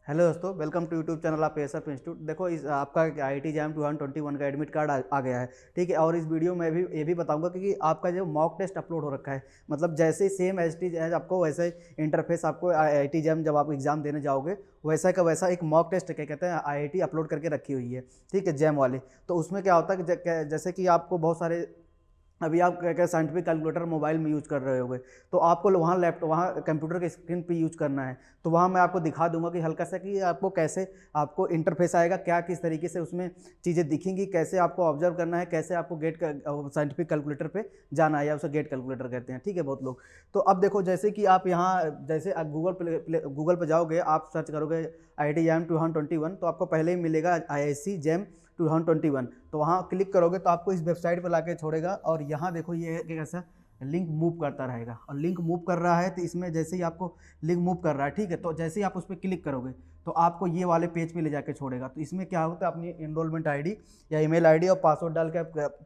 Hello दोस्तों, welcome to YouTube channel of ASF institute. देखो इस आपका आईआईटी जैम 2021 का एडमिट कार्ड आ गया है। ठीक है, और इस वीडियो में भी ये भी बताऊंगा कि आपका जो मॉक टेस्ट अपलोड हो रखा है, मतलब जैसे सेम एज टी एज आपको वैसे इंटरफेस आपको आईआईटी जैम जब आप एग्जाम देने जाओगे वैसा का वैसा एक मॉक टेस्ट क्या कहते हैं आईआईटी अपलोड करके रखी हुई है। ठीक है, जैम वाले। तो उसमें क्या होता है कि जैसे कि आपको बहुत सारे अभी आप क्या क्या साइंटिफिक कैलकुलेटर मोबाइल में यूज़ कर रहे होगे, तो आपको वहाँ लैपटॉप वहाँ कंप्यूटर के स्क्रीन पे यूज़ करना है। तो वहाँ मैं आपको दिखा दूंगा कि हल्का सा कि आपको कैसे आपको इंटरफेस आएगा, क्या किस तरीके से उसमें चीज़ें दिखेंगी, कैसे आपको ऑब्जर्व करना है, कैसे आपको गेट साइंटिफिक कैलकुलेटर पे जाना है, या उसे गेट कैलकुलेटर कहते हैं। ठीक है, बहुत लोग। तो अब देखो, जैसे कि आप यहाँ जैसे आप गूगल पे जाओगे, आप सर्च करोगे IIT जैम 2021, तो आपको पहले ही मिलेगा IIC जैम 2021। तो वहाँ क्लिक करोगे तो आपको इस वेबसाइट पर लाके छोड़ेगा, और यहाँ देखो ये कैसा लिंक मूव करता रहेगा, और लिंक मूव कर रहा है तो इसमें जैसे ही आपको लिंक मूव कर रहा है, ठीक है, तो जैसे ही आप उस पर क्लिक करोगे तो आपको ये वाले पेज पे ले जाके छोड़ेगा। तो इसमें क्या होता है, अपनी एनरोलमेंट आईडी या ईमेल आईडी और पासवर्ड डाल के आप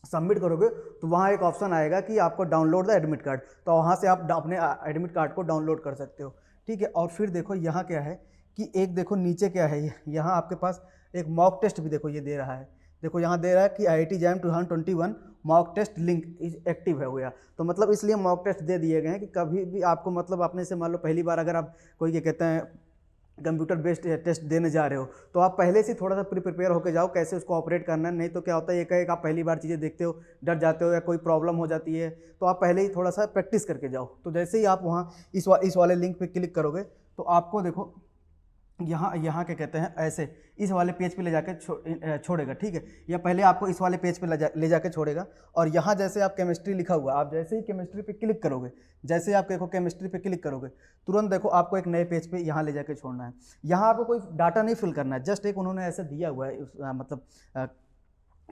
सबमिट करोगे तो वहाँ एक ऑप्शन आएगा कि आपको डाउनलोड द एडमिट कार्ड। तो वहाँ से आप अपने एडमिट कार्ड को डाउनलोड कर सकते हो। ठीक है, और फिर देखो यहाँ क्या है कि एक देखो नीचे क्या है, यहाँ आपके पास एक मॉक टेस्ट भी देखो ये दे रहा है। देखो यहाँ दे रहा है कि IIT JAM 2021 mock test link is active हो गया। तो मतलब इसलिए मॉक टेस्ट दे दिए गए हैं कि कभी भी आपको मतलब आपने से मान लो पहली बार अगर आप कोई क्या कहते हैं कंप्यूटर बेस्ड टेस्ट देने जा रहे हो, तो आप पहले से थोड़ा सा प्रिपेयर होकर जाओ कैसे उसको ऑपरेट करना है। नहीं तो क्या होता है एक आप पहली बार चीज़ें देखते हो, डर जाते हो या कोई प्रॉब्लम हो जाती है, तो आप पहले ही थोड़ा सा प्रैक्टिस करके जाओ। तो जैसे ही आप वहाँ इस वाले लिंक पे क्लिक करोगे तो आपको देखो यहाँ यहाँ क्या कहते हैं ऐसे इस वाले पेज पे ले जाके छोड़ेगा। ठीक है, या पहले आपको इस वाले पेज पे ले जाके छोड़ेगा, और यहाँ जैसे आप केमिस्ट्री लिखा हुआ, आप जैसे ही केमिस्ट्री पे क्लिक करोगे, जैसे आप देखो केमिस्ट्री पे क्लिक करोगे तुरंत देखो आपको एक नए पेज पे यहाँ ले जाके छोड़ना है। यहाँ आपको कोई डाटा नहीं फिल करना है, जस्ट एक उन्होंने ऐसे दिया हुआ है मतलब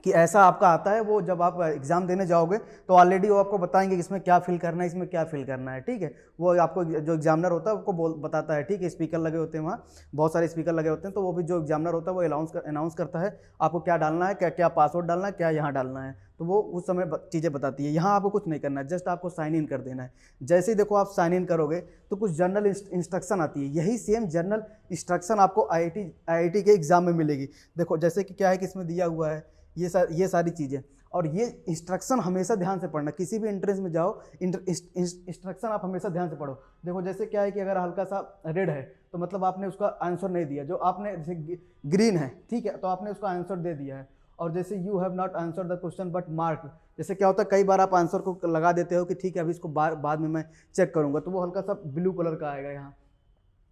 कि ऐसा आपका आता है। वो जब आप एग्ज़ाम देने जाओगे तो ऑलरेडी वो आपको बताएंगे कि इसमें क्या फिल करना है, इसमें क्या फिल करना है। ठीक है, वो आपको जो एग्जामिनर होता है आपको बताता है। ठीक है, स्पीकर लगे होते हैं वहाँ, बहुत सारे स्पीकर लगे होते हैं, तो वो भी जो एग्जामिनर होता है वो अनाउंस करता है आपको क्या डालना है, क्या क्या पासवर्ड डालना है, क्या यहाँ डालना है। तो वो उस समय चीज़ें बताती है। यहाँ आपको कुछ नहीं करना है, जस्ट आपको साइन इन कर देना है। जैसे ही देखो आप साइन इन करोगे तो कुछ जनरल इंस्ट्रक्शन आती है, यही सेम जनरल इंस्ट्रक्शन आपको IIT के एग्जाम में मिलेगी। देखो जैसे कि क्या है कि इसमें दिया हुआ है ये सारी चीज़ें, और ये इंस्ट्रक्शन हमेशा ध्यान से पढ़ना। किसी भी एंट्रेंस में जाओ इंस्ट्रक्शन आप हमेशा ध्यान से पढ़ो। देखो जैसे क्या है कि अगर हल्का सा रेड है तो मतलब आपने उसका आंसर नहीं दिया, जो आपने जैसे ग्रीन है, ठीक है, तो आपने उसका आंसर दे दिया है। और जैसे you have not answer the question but mark, जैसे क्या होता है कई बार आप आंसर को लगा देते हो कि ठीक है अभी इसको बाद में मैं चेक करूंगा, तो वो हल्का सा ब्लू कलर का आएगा यहाँ।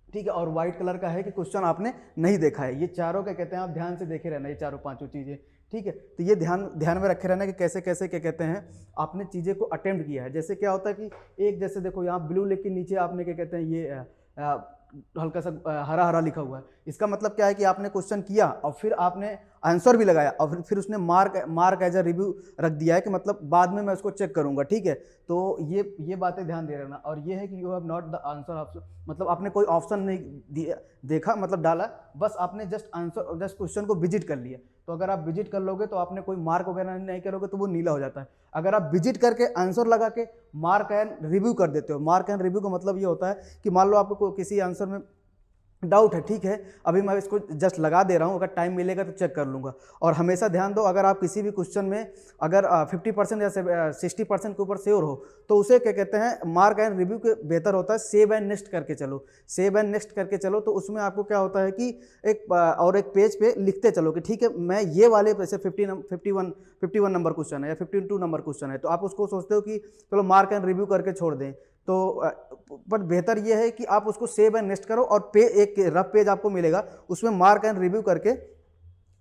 ठीक है, और वाइट कलर का है कि क्वेश्चन आपने नहीं देखा है। ये चारों क्या कहते हैं आप ध्यान से देखे रहना, ये चारों पांचों चीज़ें। ठीक है, तो ये ध्यान में रखे रहना कि कैसे कैसे क्या कहते हैं आपने चीज़ें को अटेम्प्ट किया है। जैसे क्या होता है कि एक जैसे देखो यहाँ ब्लू लिख के नीचे आपने क्या कहते हैं ये हल्का सा हरा हरा लिखा हुआ है। इसका मतलब क्या है कि आपने क्वेश्चन किया और फिर आपने आंसर भी लगाया, और फिर उसने मार्क एज अ रिव्यू रख दिया है कि मतलब बाद में मैं उसको चेक करूंगा। ठीक है, तो ये बातें ध्यान दे रहना। और ये है कि you have not the answer option, मतलब आपने कोई ऑप्शन नहीं देखा मतलब डाला, बस आपने जस्ट क्वेश्चन को विजिट कर लिया। तो अगर आप विजिट कर लोगे तो आपने कोई मार्क वगैरह नहीं करोगे तो वो नीला हो जाता है। अगर आप विजिट करके आंसर लगा के मार्क एंड रिव्यू कर देते हो, मार्क एंड रिव्यू का मतलब ये होता है कि मान लो आपको किसी आंसर में डाउट है, ठीक है, अभी मैं इसको जस्ट लगा दे रहा हूँ, अगर टाइम मिलेगा तो चेक कर लूँगा। और हमेशा ध्यान दो, अगर आप किसी भी क्वेश्चन में अगर 50% या 60% के ऊपर श्योर हो तो उसे क्या कहते हैं मार्क एंड रिव्यू के बेहतर होता है सेव एंड नेक्स्ट करके चलो। सेव एंड नेक्स्ट करके चलो तो उसमें आपको क्या होता है कि एक पेज पे लिखते चलो कि ठीक है मैं ये वाले जैसे 51 नंबर क्वेश्चन है या 52 नंबर क्वेश्चन है, तो आप उसको सोचते हो कि चलो मार्क एंड रिव्यू करके छोड़ दें। तो पर बेहतर ये है कि आप उसको सेव एंड नेक्स्ट करो, और एक रफ पेज आपको मिलेगा उसमें मार्क एंड रिव्यू करके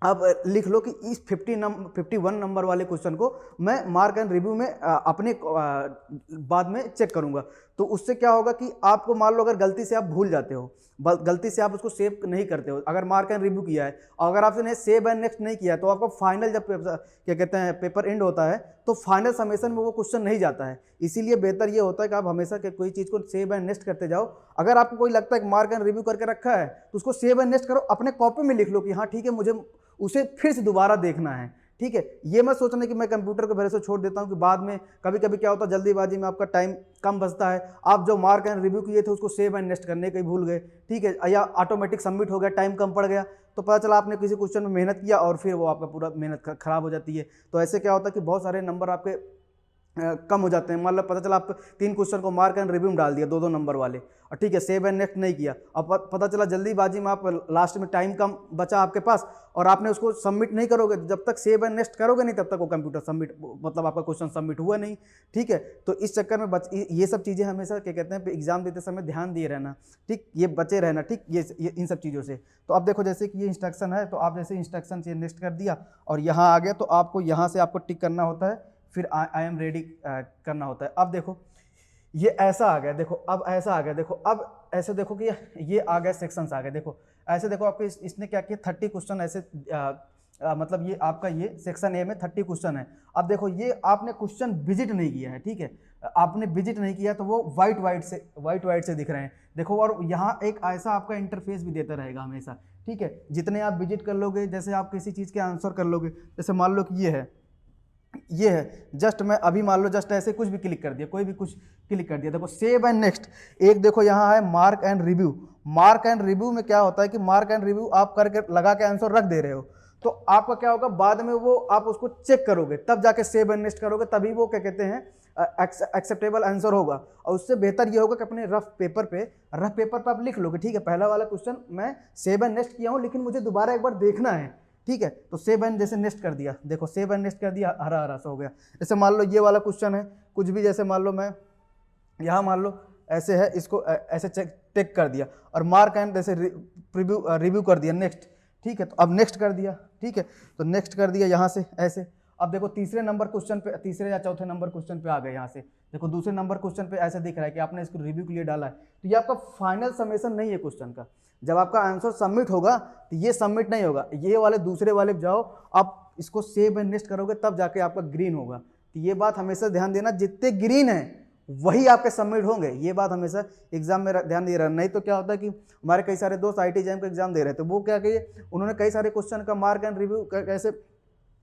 आप लिख लो कि इस 51 नंबर वाले क्वेश्चन को मैं मार्क एंड रिव्यू में अपने बाद में चेक करूंगा। तो उससे क्या होगा कि आपको मान लो अगर गलती से आप भूल जाते हो, गलती से आप उसको सेव नहीं करते हो, अगर मार्क एंड रिव्यू किया है और अगर आपने सेव एंड नेक्स्ट नहीं किया है, तो आपको फाइनल जब क्या कहते हैं पेपर एंड होता है तो फाइनल समेशन में वो क्वेश्चन नहीं जाता है। इसीलिए बेहतर ये होता है कि आप हमेशा कोई चीज़ को सेव एंड नेक्स्ट करते जाओ। अगर आपको कोई लगता है कि मार्क एंड रिव्यू करके रखा है तो उसको सेव एंड नेक्स्ट करो, अपने कॉपी में लिख लो कि हाँ ठीक है मुझे उसे फिर से दोबारा देखना है। ठीक है। ये मत सोचना कि मैं कंप्यूटर के भरोसे छोड़ देता हूँ कि बाद में कभी कभी क्या होता है जल्दीबाजी में आपका टाइम कम बचता है, आप जो मार्क एंड रिव्यू किए थे उसको सेव एंड नेक्स्ट करने के ही भूल गए, ठीक है, या ऑटोमेटिक सबमिट हो गया, टाइम कम पड़ गया, तो पता चला आपने किसी क्वेश्चन में मेहनत किया और फिर वो आपका पूरा मेहनत खराब हो जाती है। तो ऐसे क्या होता है कि बहुत सारे नंबर आपके कम हो जाते हैं। मतलब पता चला आप 3 क्वेश्चन को मार्क एंड रिव्यू में डाल दिया 2-2 नंबर वाले, और ठीक है सेव एंड नेक्स्ट नहीं किया, अब पता चला जल्दीबाजी में आप लास्ट में टाइम कम बचा आपके पास और आपने उसको सबमिट नहीं करोगे, जब तक सेव एंड नेक्स्ट करोगे नहीं तब तक वो कंप्यूटर सबमिट, मतलब आपका क्वेश्चन सबमिट हुआ नहीं, ठीक है। तो इस चक्कर में ये सब चीज़ें हमेशा क्या कहते हैं एग्जाम देते समय ध्यान दिए रहना, ठीक, ये बचे रहना, ठीक, ये इन सब चीज़ों से। तो अब देखो जैसे कि ये इंस्ट्रक्शन है, तो आप जैसे इंस्ट्रक्शन से नेक्स्ट कर दिया और यहाँ आ गया, तो आपको यहाँ से आपको टिक करना होता है, फिर आई एम रेडी करना होता है। अब देखो ये ऐसा आ गया, देखो अब ऐसा आ गया, देखो अब ऐसे देखो कि ये आ गया सेक्शंस आ गए, देखो ऐसे देखो आपके इसने क्या किया 30 क्वेश्चन ऐसे मतलब ये आपका ये सेक्शन ए में 30 क्वेश्चन है। अब देखो ये आपने क्वेश्चन विजिट नहीं किया है, ठीक है, आपने विजिट नहीं किया तो वो वाइट से दिख रहे हैं, देखो। और यहाँ एक ऐसा आपका इंटरफेस भी देता रहेगा हमेशा, ठीक है, जितने आप विजिट कर लोगे, जैसे आप किसी चीज़ के आंसर कर लोगे, जैसे मान लो कि ये है जस्ट मैं अभी मान लो जस्ट ऐसे कुछ भी क्लिक कर दिया, कोई भी कुछ क्लिक कर दिया, देखो सेव एंड नेक्स्ट। एक देखो यहाँ है mark and review, mark and review में क्या होता है कि मार्क एंड रिव्यू आप करके लगा के आंसर रख दे रहे हो, तो आपका क्या होगा बाद में वो आप उसको चेक करोगे तब जाके सेव एंड नेक्स्ट करोगे, तभी वो क्या कहते हैं एक्सेप्टेबल आंसर होगा। और उससे बेहतर ये होगा कि अपने रफ पेपर पे आप लिख लोगे, ठीक है, पहला वाला क्वेश्चन मैं सेव एंड नेक्स्ट किया हूँ लेकिन मुझे दोबारा एक बार देखना है, ठीक है, तो सेव एंड जैसे नेक्स्ट कर दिया, देखो सेव एंड नेक्स्ट कर दिया, हरा सा हो गया। जैसे मान लो ये वाला क्वेश्चन है कुछ भी, जैसे मान लो मैं यहाँ मान लो ऐसे है, इसको ऐसे टेक कर दिया और मार्क एंड जैसे रिव्यू कर दिया नेक्स्ट, ठीक है, तो अब नेक्स्ट कर दिया, ठीक है, तो नेक्स्ट कर दिया यहाँ से ऐसे। अब देखो तीसरे नंबर क्वेश्चन पे, तीसरे या चौथे नंबर क्वेश्चन पे आ गए, यहाँ से देखो दूसरे नंबर क्वेश्चन पे ऐसे दिख रहा है कि आपने इसको रिव्यू के लिए डाला है, तो ये आपका फाइनल समेशन नहीं है क्वेश्चन का। जब आपका आंसर सबमिट होगा तो ये सबमिट नहीं होगा, ये वाले दूसरे वाले जाओ आप इसको सेव एंड नेक्स्ट करोगे तब जाके आपका ग्रीन होगा। तो ये बात हमेशा ध्यान देना, जितने ग्रीन है वही आपके सबमिट होंगे, ये बात हमेशा एग्जाम में ध्यान दे रहा है। नहीं तो क्या होता है कि हमारे कई सारे दोस्त IIT JAM का एग्जाम दे रहे थे, वो क्या किए उन्होंने कई सारे क्वेश्चन का मार्क एंड रिव्यू कैसे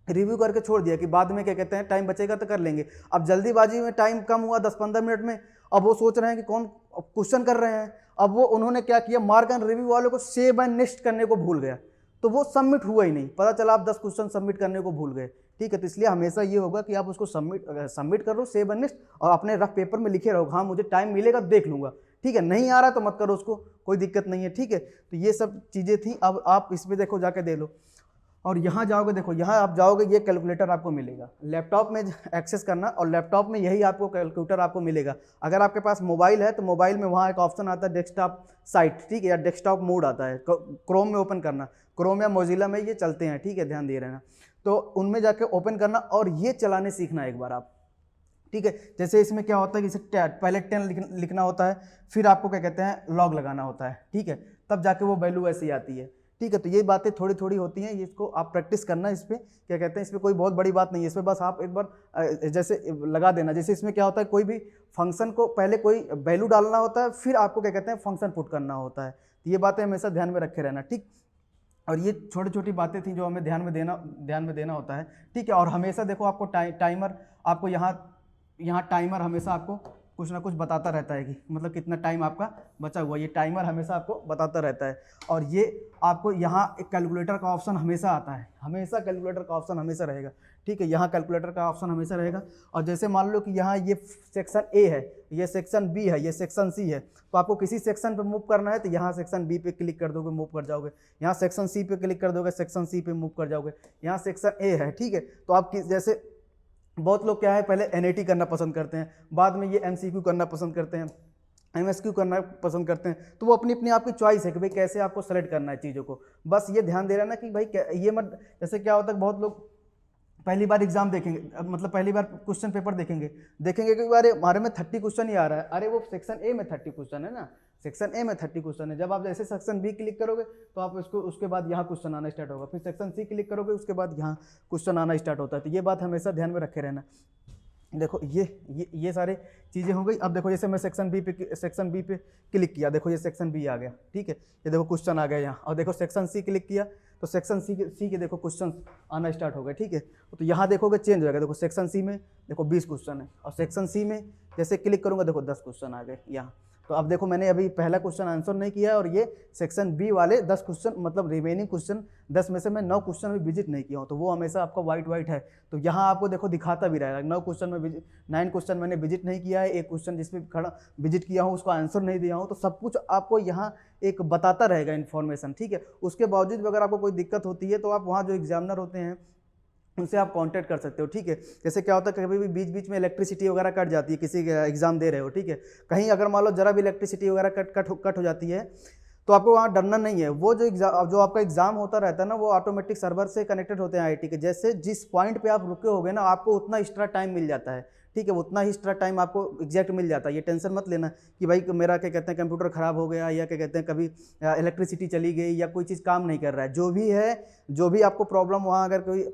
रिव्यू करके छोड़ दिया कि बाद में क्या कहते हैं टाइम बचेगा तो कर लेंगे। अब जल्दीबाजी में टाइम कम हुआ 10-15 मिनट में, अब वो सोच रहे हैं कि कौन क्वेश्चन कर रहे हैं, अब वो उन्होंने क्या किया मार्क एंड रिव्यू वालों को सेव एंड नेक्स्ट करने को भूल गया, तो वो सबमिट हुआ ही नहीं, पता चला आप 10 क्वेश्चन सबमिट करने को भूल गए, ठीक है। तो इसलिए हमेशा ये होगा कि आप उसको सबमिट कर लो सेव एंड नेक्स्ट, और अपने रफ पेपर में लिखे रहो, हाँ मुझे टाइम मिलेगा देख लूँगा, ठीक है, नहीं आ रहा तो मत करो उसको, कोई दिक्कत नहीं है, ठीक है। तो ये सब चीज़ें थी। अब आप इसमें देखो जाके दे लो और यहाँ जाओगे, देखो यहाँ आप जाओगे ये कैलकुलेटर आपको मिलेगा, लैपटॉप में एक्सेस करना और लैपटॉप में यही आपको कैलकुलेटर आपको मिलेगा। अगर आपके पास मोबाइल है तो मोबाइल में वहाँ एक ऑप्शन आता है डेस्कटॉप साइट, ठीक है, या डेस्कटॉप मोड आता है, क्रोम में ओपन करना, क्रोम या मोजिला में ये चलते हैं, ठीक है, ध्यान दे रहना, तो उनमें जाके ओपन करना और ये चलाने सीखना एक बार आप, ठीक है। जैसे इसमें क्या होता है कि इसे पहले 10 लिखना होता है, फिर आपको क्या कहते हैं लॉग लगाना होता है, ठीक है, तब जाके वो वैल्यू ऐसी आती है, ठीक है। तो ये बातें थोड़ी थोड़ी होती हैं, इसको आप प्रैक्टिस करना, इस पर क्या कहते हैं, इसमें कोई बहुत बड़ी बात नहीं है, इसमें बस आप एक बार जैसे लगा देना। जैसे इसमें क्या होता है कोई भी फंक्शन को पहले कोई वैल्यू डालना होता है, फिर आपको क्या कहते हैं फंक्शन पुट करना होता है, तो ये बातें हमेशा ध्यान में रखे रहना, ठीक। और ये छोटी छोटी बातें थी जो हमें ध्यान में देना होता है, ठीक है। और हमेशा देखो आपको टाइमर आपको यहाँ टाइमर हमेशा आपको कुछ ना कुछ बताता रहता है कि मतलब कितना टाइम आपका बचा हुआ, ये टाइमर हमेशा आपको बताता रहता है। और ये आपको यहाँ एक कैलकुलेटर का ऑप्शन हमेशा आता है, हमेशा कैलकुलेटर का ऑप्शन हमेशा रहेगा, ठीक है, यहाँ कैलकुलेटर का ऑप्शन हमेशा रहेगा। और जैसे मान लो कि यहाँ ये सेक्शन ए है, ये सेक्शन बी है, ये सेक्शन सी है, तो आपको किसी सेक्शन पे मूव करना है तो यहाँ सेक्शन बी पे क्लिक कर दोगे मूव कर जाओगे, यहाँ सेक्शन सी पे क्लिक कर दोगे सेक्शन सी पे मूव कर जाओगे, यहाँ सेक्शन ए है, ठीक है। तो आप जैसे बहुत लोग क्या है पहले NAT करना पसंद करते हैं, बाद में ये MCQ करना पसंद करते हैं, MSQ करना पसंद करते हैं, तो वो अपनी आपकी चॉइस है कि भाई कैसे आपको सेलेक्ट करना है चीज़ों को। बस ये ध्यान दे रहा ना कि भाई ये मत, जैसे क्या होता है बहुत लोग पहली बार एग्जाम देखेंगे, मतलब पहली बार क्वेश्चन पेपर देखेंगे कि अरे हमारे में 30 क्वेश्चन ही आ रहा है, अरे वो सेक्शन ए में 30 क्वेश्चन है ना, सेक्शन ए में 30 क्वेश्चन है। जब आप जैसे सेक्शन बी क्लिक करोगे तो आप उसके बाद यहाँ क्वेश्चन आना स्टार्ट होगा, फिर सेक्शन सी क्लिक करोगे उसके बाद यहाँ क्वेश्चन आना स्टार्ट होता है। तो ये बात हमेशा ध्यान में रखे रहना। देखो ये सारी चीज़ें हो गई। अब देखो जैसे मैं सेक्शन बी पे क्लिक किया, देखो ये सेक्शन बी आ गया, ठीक है, ये देखो क्वेश्चन आ गया यहाँ। और देखो सेक्शन सी क्लिक किया तो सेक्शन सी के देखो क्वेश्चन आना स्टार्ट हो गए, ठीक है। तो यहाँ देखोगे चेंज हो जाएगा, देखो सेक्शन सी में देखो 20 क्वेश्चन है, और सेक्शन सी में जैसे क्लिक करूँगा देखो 10 क्वेश्चन आ गए यहाँ। तो अब देखो मैंने अभी पहला क्वेश्चन आंसर नहीं किया, और ये सेक्शन बी वाले 10 क्वेश्चन, मतलब रिमेनिंग क्वेश्चन 10 में से मैं 9 क्वेश्चन में विजिट नहीं किया हूँ, तो वो हमेशा आपका वाइट है। तो यहाँ आपको देखो दिखाता भी रहेगा 9 क्वेश्चन में 9 क्वेश्चन मैंने विजिट नहीं किया है, एक क्वेश्चन जिसमें खड़ा विजिट किया हूँ उसको आंसर नहीं दिया हूँ, तो सब कुछ आपको यहाँ एक बताता रहेगा इन्फॉर्मेशन, ठीक है। उसके बावजूद भी अगर आपको कोई दिक्कत होती है तो आप वहाँ जो एग्जामिनर होते हैं उनसे आप कांटेक्ट कर सकते हो, ठीक है। जैसे क्या होता है कभी भी बीच बीच में इलेक्ट्रिसिटी वगैरह कट जाती है, किसी एग्जाम दे रहे हो, ठीक है, कहीं अगर मान लो जरा भी इलेक्ट्रिसिटी वगैरह कट हो जाती है, तो आपको वहाँ डरना नहीं है। वो जो आपका एग्जाम होता रहता है ना, वो ऑटोमेटिक सर्वर से कनेक्टेड होते हैं आईटी के। जैसे जिस पॉइंट पे आप रुके होगे ना, आपको उतना एक्स्ट्रा टाइम मिल जाता है, ठीक है, उतना ही एक्स्ट्रा टाइम आपको एग्जैक्ट मिल जाता है। ये टेंशन मत लेना कि भाई मेरा क्या कहते हैं कंप्यूटर ख़राब हो गया, या क्या कहते हैं कभी इलेक्ट्रिसिटी चली गई, या कोई चीज़ काम नहीं कर रहा है। जो भी आपको प्रॉब्लम वहाँ अगर कोई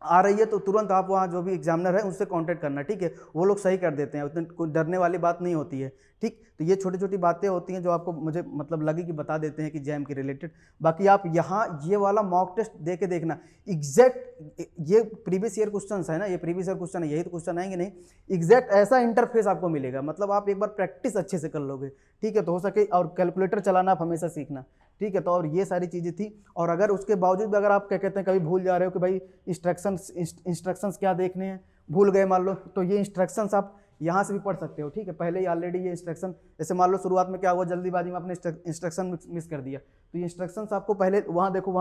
आ रही है तो तुरंत आप वहाँ जो भी एग्जामिनर है उससे कांटेक्ट करना, ठीक है, वो लोग सही कर देते हैं, उतनी कोई डरने वाली बात नहीं होती है, ठीक। तो ये छोटी छोटी बातें होती हैं जो आपको मुझे मतलब लगी कि बता देते हैं कि जैम के रिलेटेड। बाकी आप यहाँ ये वाला मॉक टेस्ट दे के देखना एग्जैक्ट, ये प्रीवियस ईयर क्वेश्चन है ना, ये प्रीवियस ईयर क्वेश्चन है, यही तो क्वेश्चन आएंगे नहीं, एग्जैक्ट ऐसा इंटरफेस आपको मिलेगा। मतलब आप एक बार प्रैक्टिस अच्छे से कर लोगे, ठीक है, तो हो सके, और कैलकुलेटर चलाना आप हमेशा सीखना, ठीक है। तो और ये सारी चीज़ें थी। और अगर उसके बावजूद भी अगर आप क्या कहते हैं कभी भूल जा रहे हो कि भाई इंस्ट्रक्शंस क्या देखने हैं, भूल गए मान लो, तो ये इंस्ट्रक्शंस आप यहाँ से भी पढ़ सकते हो, ठीक है। पहले ही ऑलरेडी ये इंस्ट्रक्शन, जैसे मान लो शुरुआत में क्या हुआ, जल्दीबाजी में आपने इंस्ट्रक्शन मिस कर दिया, तो ये इंस्ट्रक्शंस आपको पहले वहाँ देखो,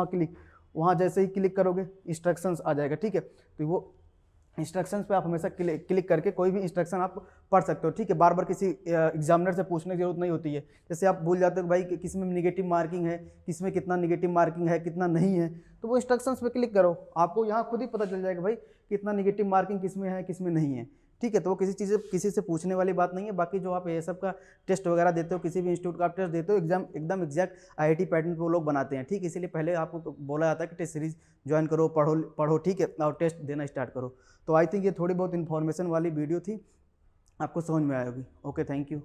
वहाँ जैसे ही क्लिक करोगे इंस्ट्रक्शंस आ जाएगा, ठीक है। तो वो इंस्ट्रक्शंस पे आप हमेशा क्लिक करके कोई भी इंस्ट्रक्शन आप पढ़ सकते हो, ठीक है। बार बार किसी एग्जामिनर से पूछने की जरूरत नहीं होती है। जैसे आप भूल जाते हो कि भाई किस में निगेटिव मार्किंग है, किस में कितना निगेटिव मार्किंग है, कितना नहीं है, तो वो इंस्ट्रक्शंस पे क्लिक करो, आपको यहाँ खुद ही पता चल जाएगा भाई कितना निगेटिव मार्किंग किस में है, किस में नहीं है, ठीक है। तो वो किसी से पूछने वाली बात नहीं है। बाकी जो आप ये सब का टेस्ट वगैरह देते हो, किसी भी इंस्टीट्यूट का आप टेस्ट देते हो, एग्जाम एकदम एग्जैक्ट आईआईटी पैटर्न पे वो लोग बनाते हैं, ठीक है। इसीलिए पहले आपको बोला जाता है कि टेस्ट सीरीज ज्वाइन करो, पढ़ो, ठीक है, और टेस्ट देना स्टार्ट करो। तो आई थिंक ये थोड़ी बहुत इन्फॉर्मेशन वाली वीडियो थी, आपको समझ में आएगी। Okay, thank you.